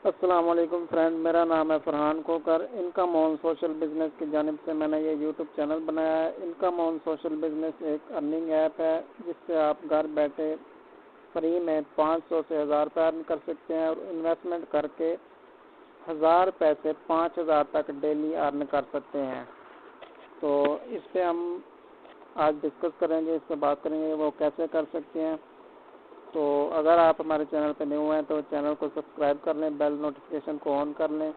السلام علیکم فرینڈ، میرا نام ہے Farhan Kukar. Income on social business کی جانب سے میں نے یہ یوٹیوب چینل بنایا ہے۔ انکم آن سوشل بزنس ایک ارننگ ایپ ہے جس سے آپ گھر بیٹھے فری میں 500 سے 1000 روپے ارن کر سکتے ہیں اور انویسٹمنٹ کر کے 1000 روپے سے 5000 تک ڈیلی ارن کر سکتے ہیں۔ تو اس پہ ہم آج ڈسکس کریں گے، اس پہ بات کریں گے وہ کیسے کر سکتے ہیں۔ تو اگر آپ ہمارے چینل پہ نیو ہیں تو چینل کو سبسکرائب کر لیں، بیل نوٹیفیکیشن کو آن کر لیں۔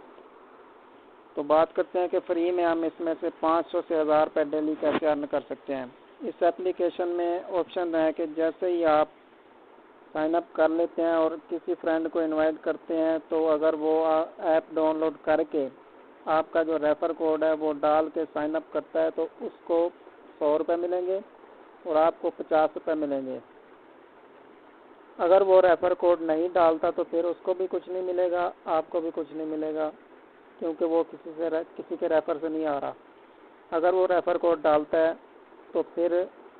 تو بات کرتے ہیں کہ فری میں ہم اس میں سے 500 سے 1000 روپے ڈیلی کیسے ارن کر سکتے ہیں۔ اس ایپلیکیشن میں آپشن ہے کہ جیسے ہی آپ سائن اپ کر لیتے ہیں اور کسی فرینڈ کو انوائٹ کرتے ہیں تو اگر وہ ایپ ڈاؤن لوڈ کر کے آپ کا جو ریفر کوڈ ہے وہ ڈال کے سائن اپ کرتا ہے تو اس کو 100 روپے ملیں گے اور آپ کو 50 روپے ملیں گے۔ اگر وہ ریفر کوڈ نہیں ڈالتا تو پھر اس کو بھی کچھ نہیں ملے گا، آپ کو بھی کچھ نہیں ملے گا، کیونکہ وہ کسی کے ریفر سے نہیں آ رہا۔ اگر وہ ریفر کوڈ ڈالتا ہے تو پھر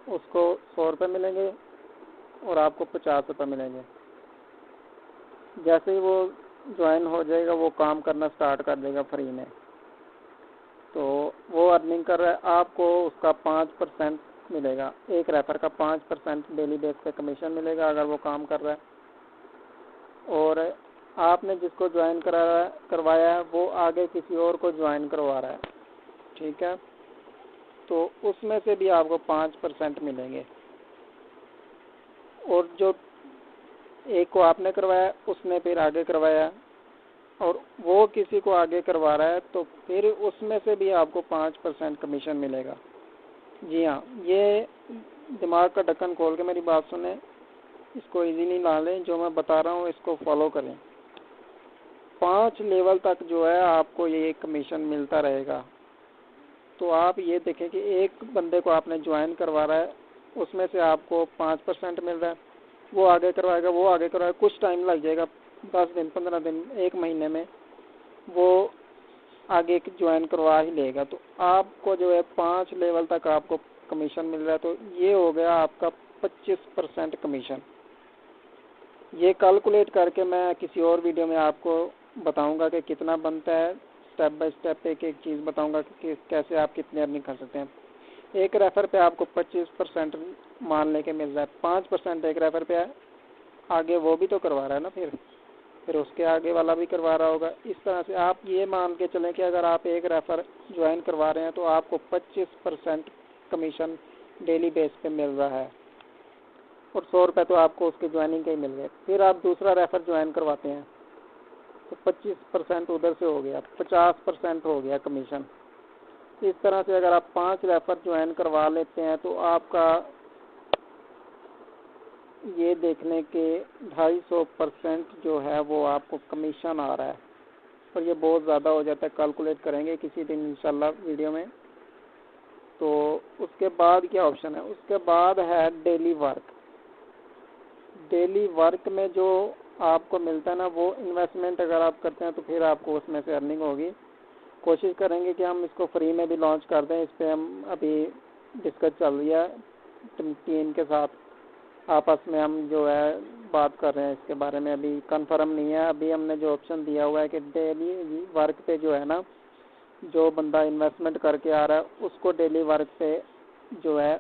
اس کو 100 روپے ملیں گے اور آپ کو 50 روپے ملیں گے۔ جیسے ہی وہ جوائن ہو جائے گا وہ کام کرنا سٹارٹ کر دے گا فری میں، تو وہ ارننگ کر رہا ہے، آپ کو اس کا 5% ملے گا، ایک ریفر کا 5% ڈیلی بیس پہ کمیشن ملے گا اگر وہ کام کر رہا ہے۔ اور آپ نے جس کو جوائن کروایا ہے وہ آگے کسی اور کو جوائن کروا رہا ہے، ٹھیک ہے، تو اس میں سے بھی آپ کو 5% ملیں گے۔ اور جو ایک کو آپ نے کروایا اس نے پھر آگے کروایا اور وہ کسی کو آگے کروا رہا ہے تو پھر اس میں سے بھی آپ کو 5% کمیشن ملے گا۔ جی ہاں، یہ دماغ کا ڈھکن کھول کے میری بات سنیں، اس کو ایزیلی نہ لیں، جو میں بتا رہا ہوں اس کو فالو کریں۔ 5 لیول تک جو ہے آپ کو یہ کمیشن ملتا رہے گا۔ تو آپ یہ دیکھیں کہ ایک بندے کو آپ نے جوائن کروا رہا ہے، اس میں سے آپ کو 5% مل رہا ہے، وہ آگے کروائے گا، وہ آگے کروائے گا، کچھ ٹائم لگ جائے گا، 10 دن 15 دن 1 مہینے میں وہ آگے جوائن کروا ہی لے گا۔ تو آپ کو جو ہے 5 لیول تک آپ کو کمیشن مل رہا ہے، تو یہ ہو گیا آپ کا 25% کمیشن۔ یہ کیلکولیٹ کر کے میں کسی اور ویڈیو میں آپ کو بتاؤں گا کہ کتنا بنتا ہے، سٹیپ بائی سٹیپ ایک چیز بتاؤں گا کہ کیسے آپ کتنے ارننگ کر سکتے ہیں۔ ایک ریفر پہ آپ کو 25% مان لے کے مل رہا ہے، 5% ایک ریفر پہ ہے، آگے وہ بھی تو کروا رہا ہے نا، پھر اس کے آگے والا بھی کروا رہا ہوگا۔ اس طرح سے آپ یہ مان کے چلیں کہ اگر آپ ایک ریفر جوائن کروا رہے ہیں تو آپ کو 25% کمیشن ڈیلی بیس پہ مل رہا ہے اور 100 روپے تو آپ کو اس کے جوائننگ کے ہی مل گئے۔ پھر آپ دوسرا ریفر جوائن کرواتے ہیں تو 25% ادھر سے ہو گیا، 50% ہو گیا کمیشن۔ اس طرح سے اگر آپ 5 ریفر جوائن کروا لیتے ہیں تو آپ کا یہ دیکھ لیں کہ 250% جو ہے وہ آپ کو کمیشن آ رہا ہے، اور یہ بہت زیادہ ہو جاتا ہے، کیلکولیٹ کریں گے کسی دن انشاءاللہ ویڈیو میں۔ تو اس کے بعد کیا آپشن ہے؟ اس کے بعد ہے ڈیلی ورک۔ ڈیلی ورک میں جو آپ کو ملتا ہے نا، وہ انویسٹمنٹ اگر آپ کرتے ہیں تو پھر آپ کو اس میں سے ارننگ ہوگی۔ کوشش کریں گے کہ ہم اس کو فری میں بھی لانچ کر دیں، اس پہ ہم ابھی ڈسکس چل رہی ہے ٹیم کے ساتھ، آپس میں ہم جو ہے بات کر رہے ہیں اس کے بارے میں، ابھی کنفرم نہیں ہے۔ ابھی ہم نے جو آپشن دیا ہوا ہے کہ ڈیلی ورک پہ جو ہے نا، جو بندہ انویسٹمنٹ کر کے آ رہا ہے اس کو ڈیلی ورک پہ جو ہے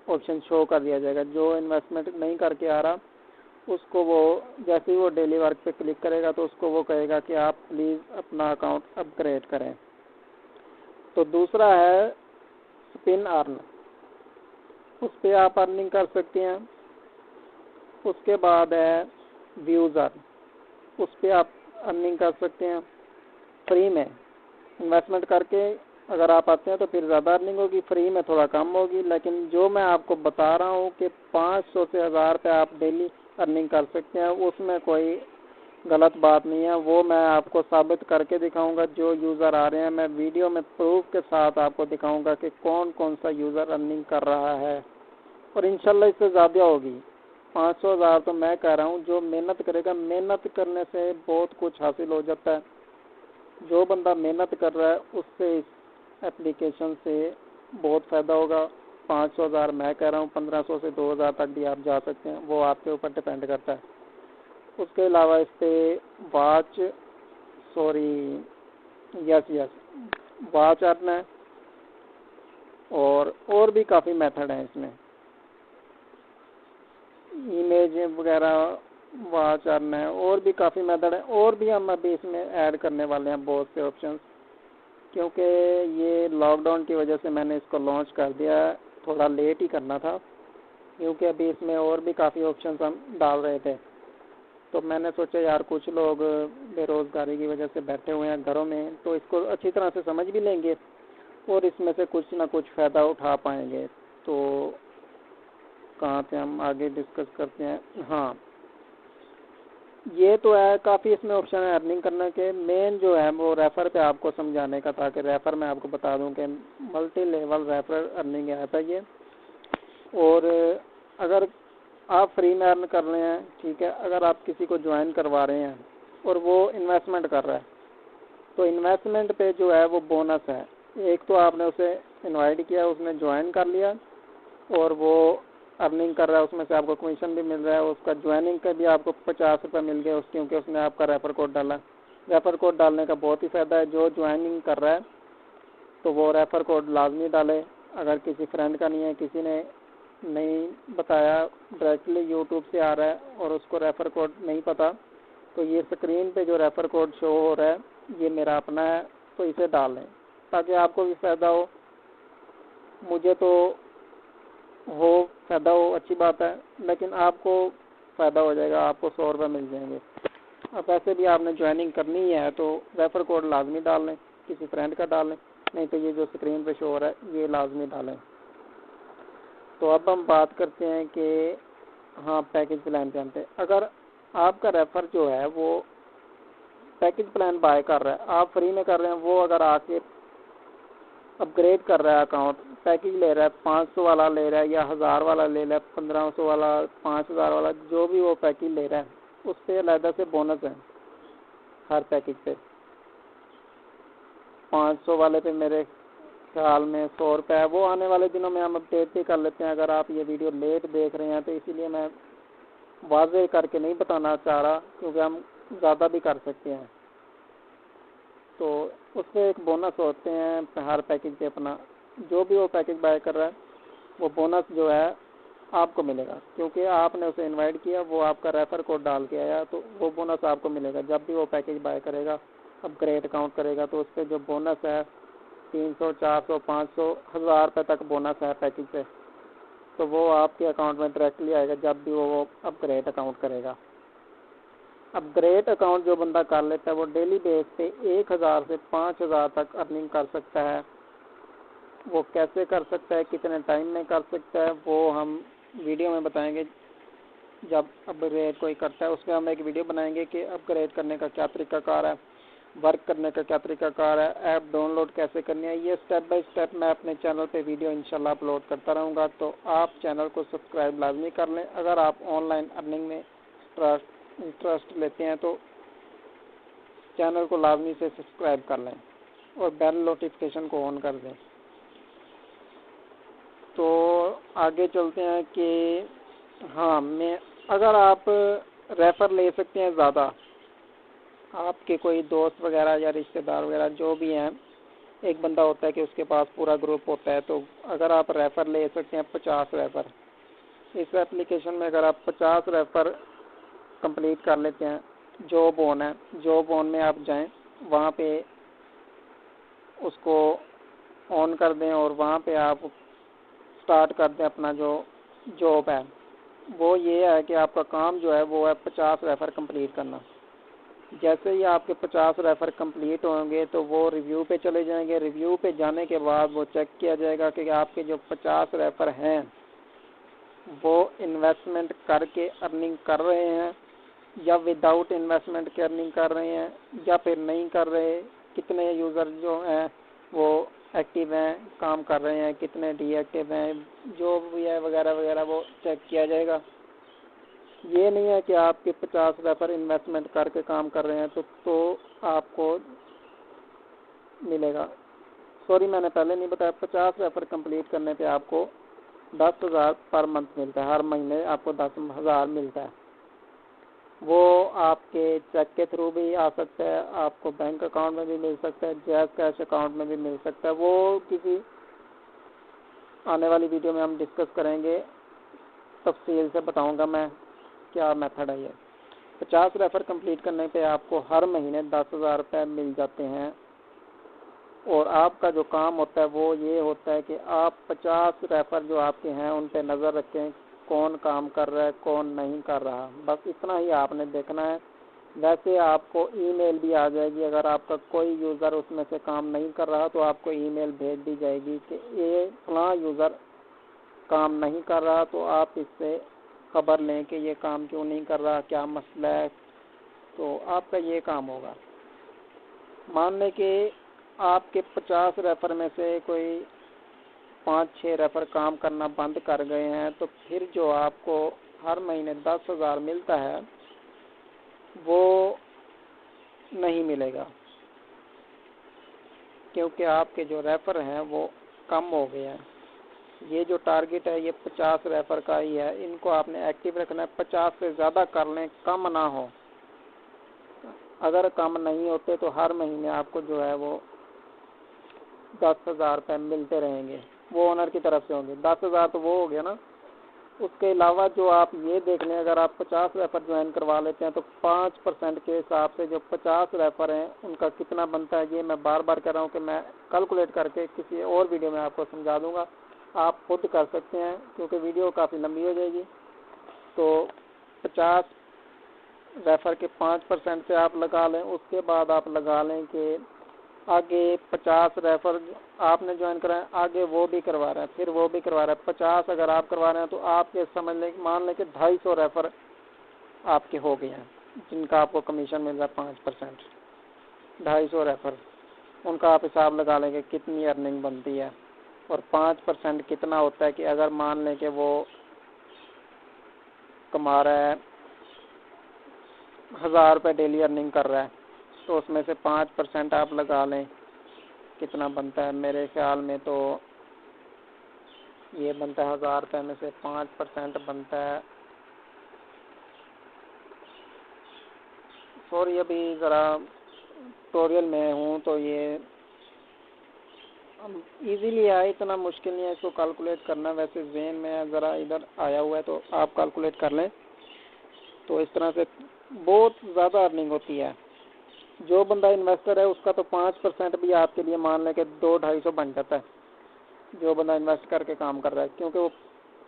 آپشن شو کر دیا جائے گا۔ جو انویسٹمنٹ نہیں کر کے آ رہا اس کو وہ جیسے ہی وہ ڈیلی ورک پہ کلک کرے گا تو اس کو وہ کہے گا کہ آپ پلیز اپنا اکاؤنٹ اپ گریڈ کریں۔ تو دوسرا ہے سپن ارن، اس پہ آپ ارننگ کر سکتے ہیں۔ اس کے بعد ہے ویوز ارن، اس پہ آپ ارننگ کر سکتے ہیں فری میں۔ انویسٹمنٹ کر کے اگر آپ آتے ہیں تو پھر زیادہ ارننگ ہوگی، فری میں تھوڑا کم ہوگی، لیکن جو میں آپ کو بتا رہا ہوں کہ 500 سے 1000 پہ آپ ڈیلی ارننگ کر سکتے ہیں، اس میں کوئی غلط بات نہیں ہے۔ وہ میں آپ کو ثابت کر کے دکھاؤں گا، جو یوزر آ رہے ہیں میں ویڈیو میں پروف کے ساتھ آپ کو دکھاؤں گا کہ کون کون سا یوزر ارننگ کر رہا ہے، اور انشاءاللہ اس سے زیادہ ہوگی۔ 500 1000 تو میں کہہ رہا ہوں، جو محنت کرے گا، محنت کرنے سے بہت کچھ حاصل ہو جاتا ہے۔ جو بندہ محنت کر رہا ہے اس سے اس ایپلیکیشن سے بہت فائدہ ہوگا۔ 500 1000 میں کہہ رہا ہوں، 1500 سے 2000 تک بھی آپ جا سکتے ہیں، وہ آپ کے اوپر ڈیپینڈ کرتا ہے۔ اس کے علاوہ اس پہ واچ سوری یس واچ ارن ہے، اور بھی کافی میتھڈ ہیں اس میں، امیج وغیرہ واچ ارن ہے، اور بھی کافی میتھڈ ہیں، اور بھی ہم ابھی اس میں ایڈ کرنے والے ہیں بہت سے آپشنس، کیونکہ یہ لاک ڈاؤن کی وجہ سے میں نے اس کو لانچ کر دیا، تھوڑا لیٹ ہی کرنا تھا کیونکہ ابھی اس میں اور بھی کافی آپشنس ہم ڈال رہے تھے، تو میں نے سوچا یار کچھ لوگ بے روزگاری کی وجہ سے بیٹھے ہوئے ہیں گھروں میں، تو اس کو اچھی طرح سے سمجھ بھی لیں گے اور اس میں سے کچھ نہ کچھ فائدہ اٹھا پائیں گے۔ تو کہاں سے ہم آگے ڈسکس کرتے ہیں؟ ہاں یہ تو ہے، کافی اس میں آپشن ہے ارننگ کرنے کے، مین جو ہے وہ ریفر پہ آپ کو سمجھانے کا، تاکہ ریفر میں آپ کو بتا دوں کہ multi level refer earning app ہے یہ، اور اگر آپ فری میں ارن کر رہے ہیں، ٹھیک ہے، اگر آپ کسی کو جوائن کروا رہے ہیں اور وہ انویسٹمنٹ کر رہا ہے تو انویسٹمنٹ پہ جو ہے وہ بونس ہے، ایک تو آپ نے اسے انوائٹ کیا، اس نے جوائن کر لیا اور وہ ارننگ کر رہا ہے، اس میں سے آپ کو کمیشن بھی مل رہا ہے، اس کا جوائننگ کا بھی آپ کو 50 روپے مل گئے کیونکہ اس نے آپ کا ریفر کوڈ ڈالا۔ ریفر کوڈ ڈالنے کا بہت ہی فائدہ ہے، جو جوائننگ کر رہا ہے تو وہ ریفر کوڈ لازمی ڈالے، اگر کسی فرینڈ کا نہیں ہے، کسی نے نہیں بتایا، ڈائریکٹلی یوٹیوب سے آ رہا ہے اور اس کو ریفر کوڈ نہیں پتا، تو یہ اسکرین پہ جو ریفر کوڈ شو ہو رہا ہے یہ میرا اپنا ہے، تو اسے ڈال لیں تاکہ آپ کو بھی فائدہ ہو، مجھے تو ہو فائدہ ہو، اچھی بات ہے، لیکن آپ کو فائدہ ہو جائے گا، آپ کو 100 روپے مل جائیں گے۔ اب ایسے بھی آپ نے جوائننگ کرنی ہے تو ریفر کوڈ لازمی ڈال لیں، کسی فرینڈ کا ڈال لیں، نہیں تو یہ جو اسکرین پہ شو ہو رہا ہے یہ لازمی ڈالیں۔ تو اب ہم بات کرتے ہیں کہ ہاں پیکج پلان پہ آتے ہیں۔ اگر آپ کا ریفر جو ہے وہ پیکج پلان بائی کر رہا ہے، آپ فری میں کر رہے ہیں، وہ اگر آ کے اپ گریڈ کر رہا ہے اکاؤنٹ، پیکج لے رہا ہے، 500 والا لے رہا ہے یا 1000 والا لے رہا ہے، 1500 والا، 5000 والا، جو بھی وہ پیکج لے رہا ہے اس پہ علیحدہ سے بونس ہے ہر پیکج پہ۔ 500 والے پہ میرے خیال میں 100 روپے ہے، وہ آنے والے دنوں میں ہم اپڈیٹ بھی کر لیتے ہیں، اگر آپ یہ ویڈیو لیٹ دیکھ رہے ہیں تو اسی لیے میں واضح کر کے نہیں بتانا چاہ رہا کیونکہ ہم زیادہ بھی کر سکتے ہیں، تو اس میں ایک بونس ہوتے ہیں ہر پیکج پہ، اپنا جو بھی وہ پیکج بائی کر رہا ہے وہ بونس جو ہے آپ کو ملے گا، کیونکہ آپ نے اسے انوائٹ کیا، وہ آپ کا ریفر کوڈ ڈال کے آیا، تو وہ بونس آپ کو ملے گا جب بھی وہ پیکج بائی کرے گا، اپ گریڈ اکاؤنٹ کرے گا، تو اس پہ جو بونس ہے 300 400 500 1000 روپے تک بونس ہے پیکج پہ، تو وہ آپ کے اکاؤنٹ میں ڈائریکٹلی آئے گا جب بھی وہ اپ گریڈ اکاؤنٹ کرے گا۔ اپ گریڈ اکاؤنٹ جو بندہ کر لیتا ہے وہ ڈیلی بیس پہ 1000 سے 5000 تک ارننگ کر سکتا ہے۔ وہ کیسے کر سکتا ہے، کتنے ٹائم میں کر سکتا ہے، وہ ہم ویڈیو میں بتائیں گے جب اپ گریڈ کوئی کرتا ہے، اس میں ہم ایک ویڈیو بنائیں گے کہ اپ گریڈ کرنے کا کیا طریقہ کار ہے، ورک کرنے کا کیا طریقہ کار ہے، ایپ ڈاؤن لوڈ کیسے کرنی ہے، یہ سٹیپ بائی سٹیپ میں اپنے چینل پہ ویڈیو انشاءاللہ اپلوڈ کرتا رہوں گا، تو آپ چینل کو سبسکرائب لازمی کر لیں۔ اگر آپ آن لائن ارننگ میں انٹرسٹ لیتے ہیں تو چینل کو لازمی سے سبسکرائب کر لیں اور بیل نوٹیفیکیشن کو آن کر دیں۔ تو آگے چلتے ہیں کہ ہاں اگر آپ ریفر لے سکتے ہیں زیادہ، آپ کے کوئی دوست وغیرہ یا رشتہ دار وغیرہ جو بھی ہیں، ایک بندہ ہوتا ہے کہ اس کے پاس پورا گروپ ہوتا ہے، تو اگر آپ ریفر لے سکتے ہیں 50 ریفر، اس ایپلیکیشن میں اگر آپ 50 ریفر کمپلیٹ کر لیتے ہیں، جاب آن ہے، جاب آن میں آپ جائیں، وہاں پہ اس کو آن کر دیں اور وہاں پہ آپ سٹارٹ کر دیں اپنا جو جاب ہے، وہ یہ ہے کہ آپ کا کام جو ہے وہ ہے 50 ریفر کمپلیٹ کرنا۔ جیسے ہی آپ کے 50 ریفر کمپلیٹ ہوں گے تو وہ ریویو پہ چلے جائیں گے، ریویو پہ جانے کے بعد وہ چیک کیا جائے گا کہ آپ کے جو 50 ریفر ہیں وہ انویسٹمنٹ کر کے ارننگ کر رہے ہیں یا وداؤٹ انویسٹمنٹ کے ارننگ کر رہے ہیں یا پھر نہیں کر رہے، کتنے یوزر جو ہیں وہ ایکٹیو ہیں، کام کر رہے ہیں، کتنے ڈی ایکٹیو ہیں، جو بھی ہے وغیرہ وغیرہ وہ چیک کیا جائے گا۔ یہ نہیں ہے کہ آپ کے 50 ریفر انویسٹمنٹ کر کے کام کر رہے ہیں تو آپ کو ملے گا، سوری میں نے پہلے نہیں بتایا، 50 ریفر کمپلیٹ کرنے پہ آپ کو 10,000 پر منتھ ملتا ہے، ہر مہینے آپ کو 10,000 ملتا ہے۔ وہ آپ کے چیک کے تھرو بھی آ سکتا ہے، آپ کو بینک اکاؤنٹ میں بھی مل سکتا ہے، جیز کیش اکاؤنٹ میں بھی مل سکتا ہے. وہ کسی آنے والی ویڈیو میں ہم ڈسکس کریں گے، تفصیل سے بتاؤں گا میں کیا میتھڈ ہے. یہ 50 ریفر کمپلیٹ کرنے پہ آپ کو ہر مہینے 10,000 روپے مل جاتے ہیں. اور آپ کا جو کام ہوتا ہے وہ یہ ہوتا ہے کہ آپ 50 ریفر جو آپ کے ہیں ان پہ نظر رکھیں، کون کام کر رہا ہے کون نہیں کر رہا، بس اتنا ہی آپ نے دیکھنا ہے. ویسے آپ کو ای میل بھی آ جائے گی، اگر آپ کا کوئی یوزر اس میں سے کام نہیں کر رہا تو آپ کو ای میل بھیج دی جائے گی کہ یہ فلاں یوزر کام نہیں کر رہا، تو آپ اس سے خبر لیں کہ یہ کام کیوں نہیں کر رہا، کیا مسئلہ ہے. تو آپ کا یہ کام ہوگا. مان لیں کہ آپ کے 50 ریفر میں سے کوئی 5-6 ریفر کام کرنا بند کر گئے ہیں، تو پھر جو آپ کو ہر مہینے 10,000 ملتا ہے وہ نہیں ملے گا، کیونکہ آپ کے جو ریفر ہیں وہ کم ہو گئے ہیں. یہ جو ٹارگٹ ہے یہ 50 ریفر کا ہی ہے، ان کو آپ نے ایکٹیو رکھنا ہے. 50 سے زیادہ کر لیں، کم نہ ہو. اگر کم نہیں ہوتے تو ہر مہینے آپ کو جو ہے وہ 10,000 روپے ملتے رہیں گے، وہ اونر کی طرف سے ہوں گے. 10,000 تو وہ ہو گیا نا. اس کے علاوہ جو آپ یہ دیکھ لیں، اگر آپ 50 ریفر جوائن کروا لیتے ہیں تو 5% کے حساب سے جو 50 ریفر ہیں ان کا کتنا بنتا ہے، یہ میں بار بار کہہ رہا ہوں کہ میں کیلکولیٹ کر کے کسی اور ویڈیو میں آپ کو سمجھا دوں گا. آپ خود کر سکتے ہیں کیونکہ ویڈیو کافی لمبی ہو جائے گی. تو 50 ریفر کے 5% سے آپ لگا لیں. اس کے بعد آپ لگا لیں کہ آگے 50 ریفر آپ نے جوائن کرائے، آگے وہ بھی کروا رہا ہے، پھر وہ بھی کروا رہا ہے. 50 اگر آپ کروا رہے ہیں تو آپ کے سمجھ لیں مان لیں کہ 250 ریفر آپ کے ہو گئے ہیں جن کا آپ کو کمیشن مل رہا ہے 5%. 250 ریفر ان کا آپ حساب لگا لیں کہ کتنی ارننگ بنتی ہے. اور 5% کتنا ہوتا ہے کہ اگر مان لیں کہ وہ کما رہا ہے 1,000 روپے ڈیلی ارننگ کر رہا ہے تو اس میں سے 5% آپ لگا لیں کتنا بنتا ہے. میرے خیال میں تو یہ بنتا ہے 1,000 روپے میں سے 5% بنتا ہے. سوری ابھی ذرا ٹوٹوریل میں ہوں تو یہ ایزیلی آیا، اتنا مشکل نہیں ہے اس کو کیلکولیٹ کرنا. ویسے ذہن میں ذرا ادھر آیا ہوا ہے تو آپ کیلکولیٹ کر لیں. تو اس طرح سے بہت زیادہ ارننگ ہوتی ہے. جو بندہ انویسٹر ہے اس کا تو 5% بھی آپ کے لیے مان لیں کہ 200-250 بن جاتا ہے. جو بندہ انویسٹ کر کے کام کر رہا ہے، کیونکہ وہ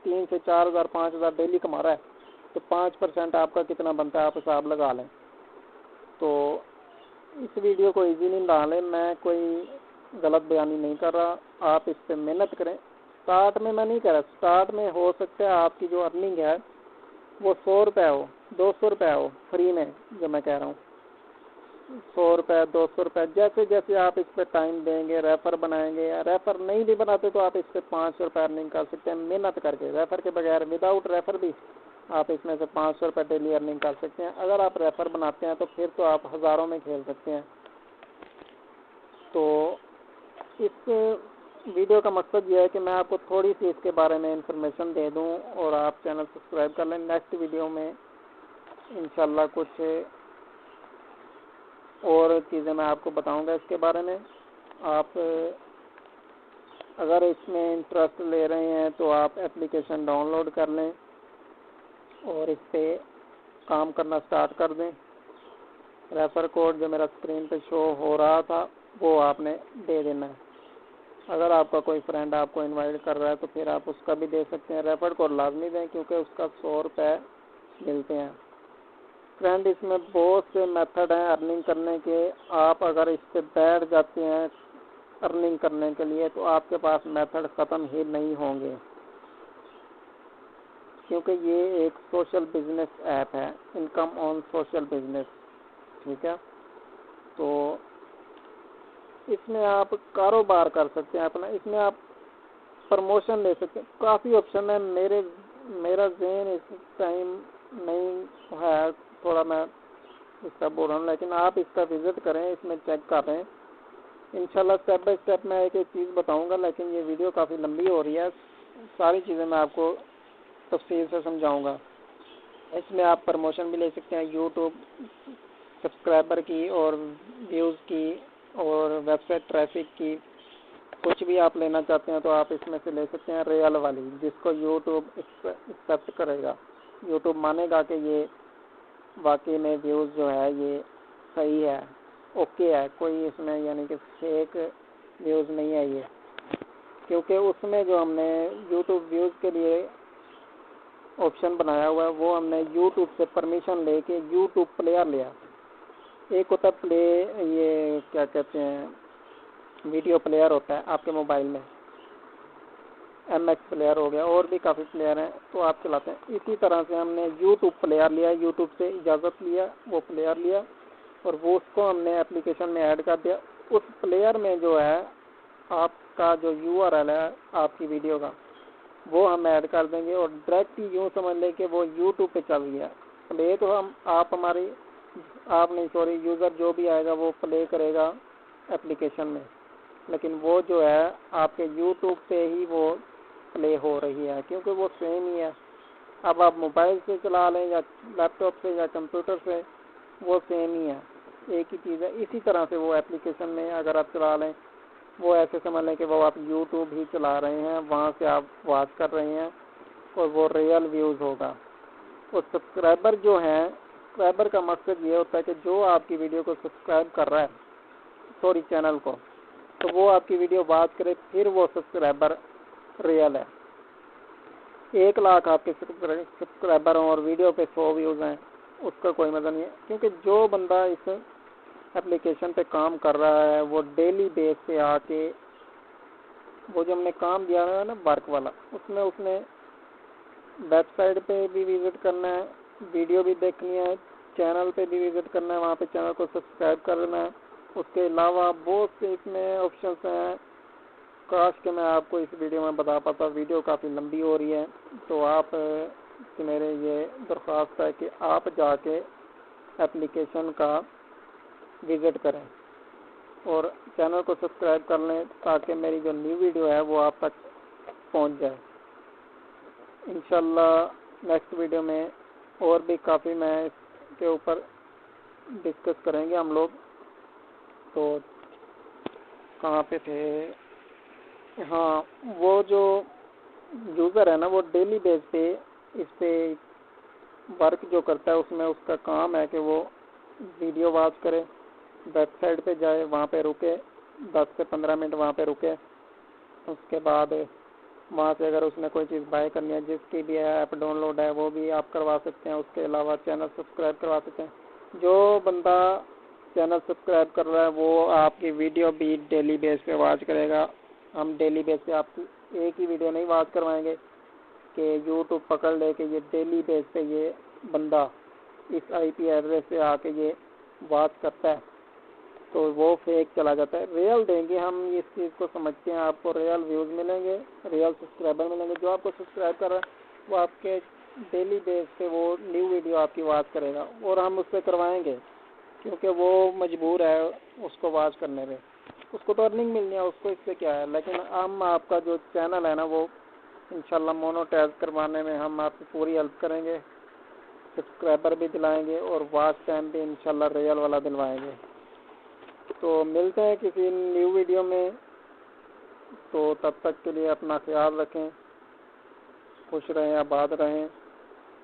3,000 سے 4,000 5,000 ڈیلی کما رہا ہے تو 5% آپ کا کتنا بنتا ہے آپ حساب لگا لیں. تو اس ویڈیو کو ایزیلی نہ لیں، میں کوئی غلط بیانی نہیں کر رہا. آپ اس پہ محنت کریں. سٹارٹ میں میں نہیں کہہ رہا، سٹارٹ میں ہو سکتا ہے آپ کی جو ارننگ ہے وہ 100 روپے ہو، 200 روپے ہو فری میں. جو میں کہہ رہا ہوں 100 روپے 200 روپے، جیسے جیسے آپ اس پہ ٹائم دیں گے، ریفر بنائیں گے. یا ریفر نہیں بھی بناتے تو آپ اس پہ 500 روپے ارننگ کر سکتے ہیں محنت کر کے. ریفر کے بغیر وداؤٹ ریفر بھی آپ اس میں سے 500 روپے ڈیلی ارننگ کر سکتے ہیں. اگر آپ ریفر بناتے ہیں تو پھر تو آپ ہزاروں میں کھیل سکتے ہیں. تو اس ویڈیو کا مقصد یہ ہے کہ میں آپ کو تھوڑی سی اس کے بارے میں انفارمیشن دے دوں اور آپ چینل سبسکرائب کر لیں. نیکسٹ ویڈیو میں انشاءاللہ کچھ اور چیزیں میں آپ کو بتاؤں گا اس کے بارے میں. آپ اگر اس میں انٹرسٹ لے رہے ہیں تو آپ اپلیکیشن ڈاؤن لوڈ کر لیں اور اس پہ کام کرنا سٹارٹ کر دیں. ریفر کوڈ جو میرا اسکرین پہ شو ہو رہا تھا وہ آپ نے دے دینا ہے. اگر آپ کا کوئی فرینڈ آپ کو انوائٹ کر رہا ہے تو پھر آپ اس کا بھی دے سکتے ہیں. ریفر کوڈ لازمی دیں کیونکہ اس کا 100 روپے ملتے ہیں. فرینڈ اس میں بہت سے میتھڈ ہیں ارننگ کرنے کے. آپ اگر اس پہ بیٹھ جاتے ہیں ارننگ کرنے کے لیے تو آپ کے پاس میتھڈ ختم ہی نہیں ہوں گے، کیونکہ یہ ایک سوشل بزنس ایپ ہے، انکم آن سوشل بزنس. ٹھیک ہے، تو اس میں آپ کاروبار کر سکتے ہیں اپنا. اس میں آپ پروموشن لے سکتے ہیں. کافی آپشن ہے. میرا ذہن اس ٹائم نہیں ہے، تھوڑا میں اس کا بول رہا ہوں، لیکن آپ اس کا وزٹ کریں، اس میں چیک کریں. انشاءاللہ اسٹیپ بائی اسٹیپ میں ایک ایک چیز بتاؤں گا، لیکن یہ ویڈیو کافی لمبی ہو رہی ہے. ساری چیزیں میں آپ کو تفصیل سے سمجھاؤں گا. اس میں آپ پروموشن بھی لے سکتے ہیں، یوٹیوب سبسکرائبر کی اور ویوز کی اور ویب سائٹ ٹریفک کی، کچھ بھی آپ لینا چاہتے ہیں تو آپ اس میں سے لے سکتے ہیں ریئل والی، جس کو یوٹیوب ایکسیپٹ کرے گا، یوٹیوب مانے گا کہ یہ واقعی میں ویوز جو ہے یہ صحیح ہے، اوکے ہے، کوئی اس میں یعنی کہ فیک ویوز نہیں ہے یہ، کیونکہ اس میں جو ہم نے یوٹیوب ویوز کے لیے آپشن بنایا ہوا ہے وہ ہم نے یوٹیوب سے پرمیشن لے کے یوٹیوب پلیئر لیا، ایک ہوتا ہے پلے، یہ کیا کہتے ہیں ویڈیو پلیئر ہوتا ہے آپ کے موبائل میں، ایم ایکس پلیئر ہو گیا، اور بھی کافی پلیئر ہیں تو آپ چلاتے ہیں، اسی طرح سے ہم نے یوٹیوب پلیئر لیا، یوٹیوب سے اجازت لیا، وہ پلیئر لیا اور وہ اس کو ہم نے اپلیکیشن میں ایڈ کر دیا، اس پلیئر میں جو ہے آپ کا جو یو آر ایل ہے آپ کی ویڈیو کا وہ ہم ایڈ کر دیں گے اور ڈائریکٹ یوں سمجھ لیں کہ وہ یوٹیوب پہ چل گیا پلے، تو یوزر جو بھی آئے گا وہ پلے کرے گا اپلیکیشن میں، لیکن وہ جو ہے آپ کے یوٹیوب پہ ہی وہ پلے ہو رہی ہے کیونکہ وہ سیم ہی ہے، اب آپ موبائل سے چلا لیں یا لیپ ٹاپ سے یا کمپیوٹر سے وہ سیم ہی ہے، ایک ہی چیز ہے، اسی طرح سے وہ اپلیکیشن میں اگر آپ چلا لیں وہ ایسے سمجھ لیں کہ وہ آپ یوٹیوب ہی چلا رہے ہیں، وہاں سے آپ واچ کر رہے ہیں اور وہ ریئل ویوز ہوگا۔ اور سبسکرائبر جو ہیں، سبسکرائبر کا مقصد یہ ہوتا ہے کہ جو آپ کی ویڈیو کو سبسکرائب کر رہا ہے چینل کو، تو وہ آپ کی ویڈیو واچ کرے، پھر وہ سبسکرائبر ریئل ہے۔ 1,00,000 آپ کے سبسکرائبر ہوں اور ویڈیو پہ 100 ویوز ہیں، اس کا کوئی مزہ نہیں ہے، کیونکہ جو بندہ اس اپلیکیشن پہ کام کر رہا ہے وہ ڈیلی بیس پہ آ کے وہ جو ہم نے کام دیا ہے نا ورک والا، اس میں ویب سائٹ پہ بھی وزٹ کرنا ہے، ویڈیو بھی دیکھنی ہے، چینل پہ بھی وزٹ کرنا ہے، وہاں پہ چینل کو سبسکرائب کرنا ہے، اس کے علاوہ بہت سے اس میں آپشنس ہیں، کاش کہ میں آپ کو اس ویڈیو میں بتا پاتا، ویڈیو کافی لمبی ہو رہی ہے، تو آپ سے میرے یہ درخواست ہے کہ آپ جا کے اپلیکیشن کا وزٹ کریں اور چینل کو سبسکرائب کر لیں تاکہ میری جو نیو ویڈیو ہے وہ آپ تک پہنچ جائے۔ انشاءاللہ نیکسٹ ویڈیو میں اور بھی کافی میں اس کے اوپر ڈسکس کریں گے ہم لوگ، تو کہاں پہ تھے؟ ہاں، وہ جو یوزر ہے نا وہ ڈیلی بیس پہ اس پہ ورک جو کرتا ہے، اس میں اس کا کام ہے کہ وہ ویڈیو واچ کرے، ویب سائٹ پہ جائے، وہاں پہ رکے 10 سے 15 منٹ وہاں پہ رکے، اس کے بعد وہاں سے اگر اس نے کوئی چیز بائی کرنی ہے، جس کی بھی ایپ ڈاؤن لوڈ ہے وہ بھی آپ کروا سکتے ہیں، اس کے علاوہ چینل سبسکرائب کروا سکتے ہیں۔ جو بندہ چینل سبسکرائب کر رہا ہے وہ آپ کی ویڈیو بھی ڈیلی بیس پہ واچ کرے گا، ہم ڈیلی بیس پہ آپ کی ایک ہی ویڈیو نہیں واچ کروائیں گے کہ یوٹیوب پکڑ لے کہ یہ ڈیلی بیس پہ یہ بندہ اس آئی پی ایڈریس سے آ کے یہ واچ کرتا ہے، تو وہ فیک چلا جاتا ہے۔ ریئل دیں گے ہم، اس چیز کو سمجھتے ہیں، آپ کو ریئل ویوز ملیں گے، ریئل سبسکرائبر ملیں گے، جو آپ کو سبسکرائب کر رہا ہے وہ آپ کے ڈیلی بیس پہ وہ نیو ویڈیو آپ کی واچ کرے گا، اور ہم اس سے کروائیں گے کیونکہ وہ مجبور ہے اس کو واچ کرنے پہ، اس کو تو ارننگ ملنی ہے، اس کو اس سے کیا ہے، لیکن ہم آپ کا جو چینل ہے نا وہ انشاءاللہ مونوٹائز کروانے میں ہم آپ کی پوری ہیلپ کریں گے، سبسکرائبر بھی دلائیں گے اور واچ ٹائم بھی انشاءاللہ ریئل والا دلوائیں گے۔ تو ملتے ہیں کسی نیو ویڈیو میں، تو تب تک کے لیے اپنا خیال رکھیں، خوش رہیں، آباد رہیں۔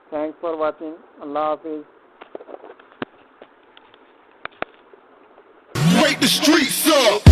تھینکس فار واچنگ، اللہ حافظ۔ Wake the streets up.